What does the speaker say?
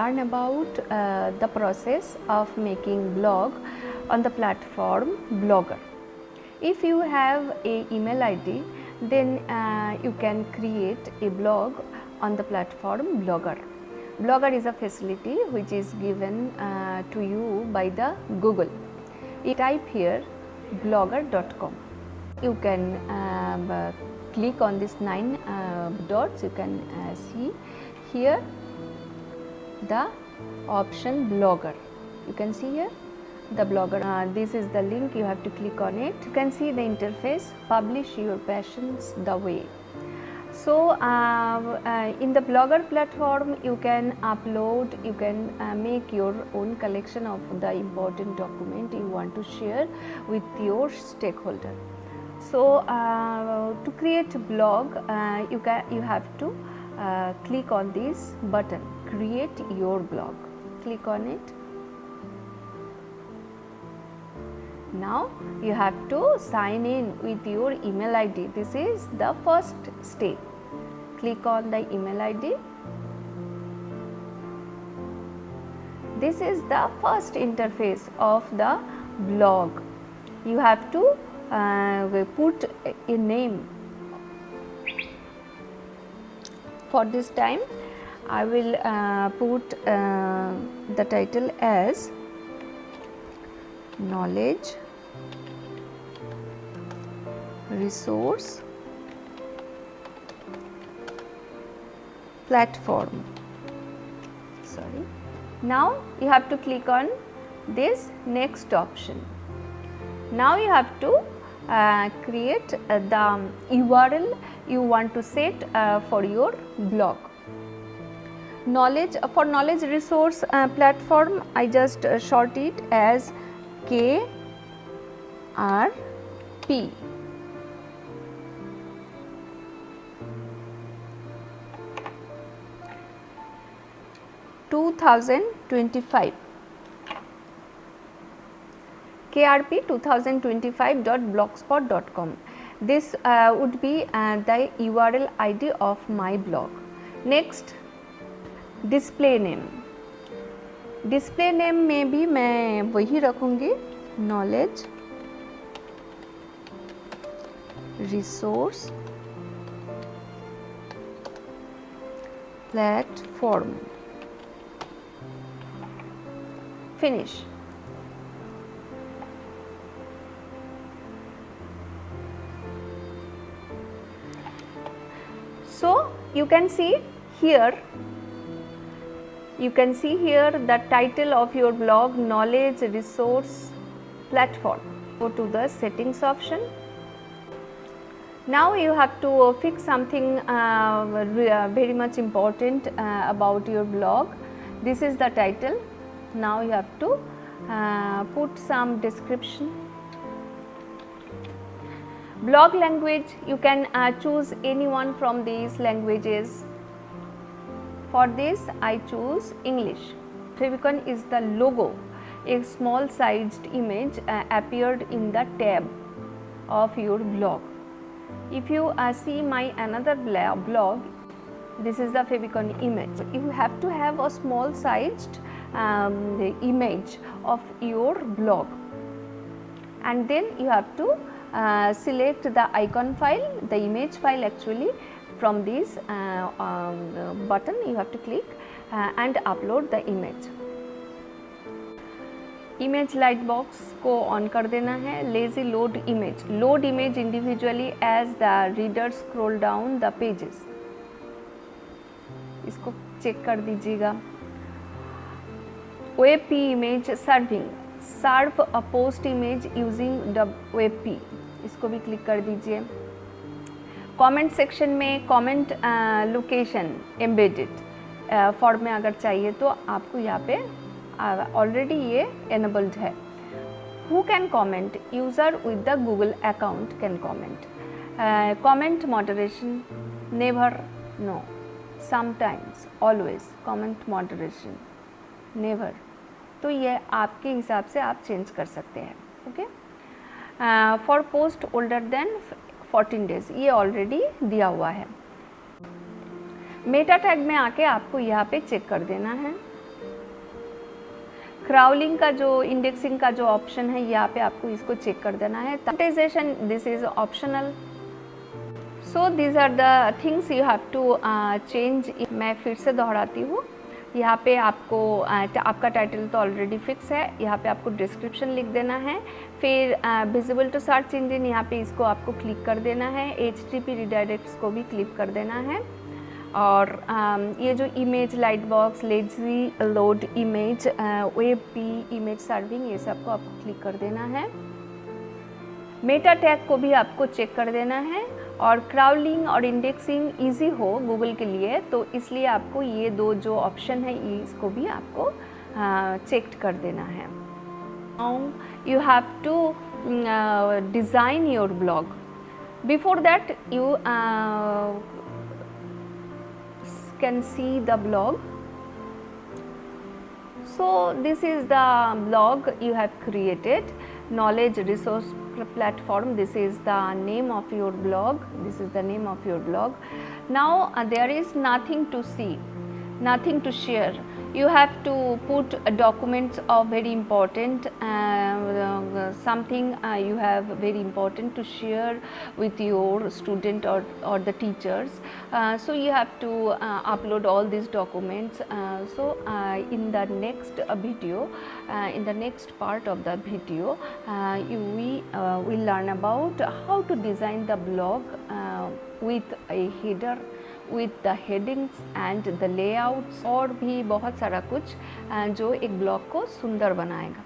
learn about the process of making blog on the platform Blogger. If you have a email ID, then you can create a blog on the platform Blogger. Blogger is a facility which is given to you by the Google. You type here blogger.com. You can click on this 9 dots. You can see here the option Blogger. You can see here the Blogger. This is the link, you have to click on it. You can see the interface, publish your passions the way. So in the Blogger platform you can upload, you can make your own collection of the important document you want to share with your stakeholder. So to create a blog, you have to click on this button, create your blog. Click on it. Now you have to sign in with your email ID. This is the first step. Click on the email ID. This is the first interface of the blog. You have to put a name. For this time I will put the title as knowledge resource platform. Now you have to click on this next option. Now you have to create the URL you want to set for your blog. For knowledge resource platform, I just short it as KRP. KRP2025.blogspot.com. This would be the URL ID of my blog. Next, display name. Display name में भी मैं वही रखूँगी, knowledge resource platform. Finish. So you can see here the title of your blog, knowledge resource platform. Go to the settings option. Now you have to fix something very much important about your blog. This is the title. Now you have to put some description. Blog language, you can choose any one from these languages. For this I choose English. Favicon is the logo. A small sized image appeared in the tab of your blog. If you see my another blog, this is the favicon image. You have to have a small sized image of your blog, and then you have to select the icon file, the image file actually. From this button you have to click and upload the image. Image light box को on कर देना है. Lazy load image individually as the reader scroll down the pages. इसको check कर दीजिएगा. WebP image serve a post image using the WebP. इसको भी click कर दीजिए. कमेंट सेक्शन में कमेंट लोकेशन एम्बेडेड फॉर्म में अगर चाहिए तो आपको यहाँ पे ऑलरेडी ये एनेबल्ड है. Who can comment? User with the Google account can comment. Comment moderation never, no, sometimes, always. Comment moderation never. तो ये आपके हिसाब से आप चेंज कर सकते हैं. Okay. For post older than 14 days, ये ऑलरेडी दिया हुआ है. मेटा टैग में आके आपको यहाँ पे चेक कर देना है. क्राउलिंग का जो इंडेक्सिंग का जो ऑप्शन है यहाँ पे आपको इसको चेक कर देना है। Monetisation this is optional. So these are the things you have to change. मैं फिर से दोहराती हूँ, यहाँ पे आपको आपका टाइटल तो ऑलरेडी फिक्स है, यहाँ पे आपको डिस्क्रिप्शन लिख देना है, फिर विजिबल टू सर्च इंजन यहाँ पे इसको आपको क्लिक कर देना है, HTTP रिडायरेक्ट्स को भी क्लिक कर देना है, और ये जो image light box, lazy load image, web P image serving, ये सब को आपको क्लिक कर देना है। मेटा टैग को भी आपको चेक कर देना है, और क्राउलिंग और इंडेक्सिंग इजी हो गूगल के लिए, तो इसलिए आपको ये दो जो ऑप्शन है इसको भी आपको चेक कर देना है। Now you have to design your blog. Before that you can see the blog. So this is the blog you have created, knowledge resource platform. This is the name of your blog. This is the name of your blog. Now there is nothing to see, nothing to share. You have to put documents of very important something you have very important to share with your student or the teachers. So you have to upload all these documents. So in the next video, in the next part of the video, we will learn about how to design the blog with a header, with the headings and the layouts, और भी बहुत सारा कुछ जो एक blog को सुंदर बनाएगा।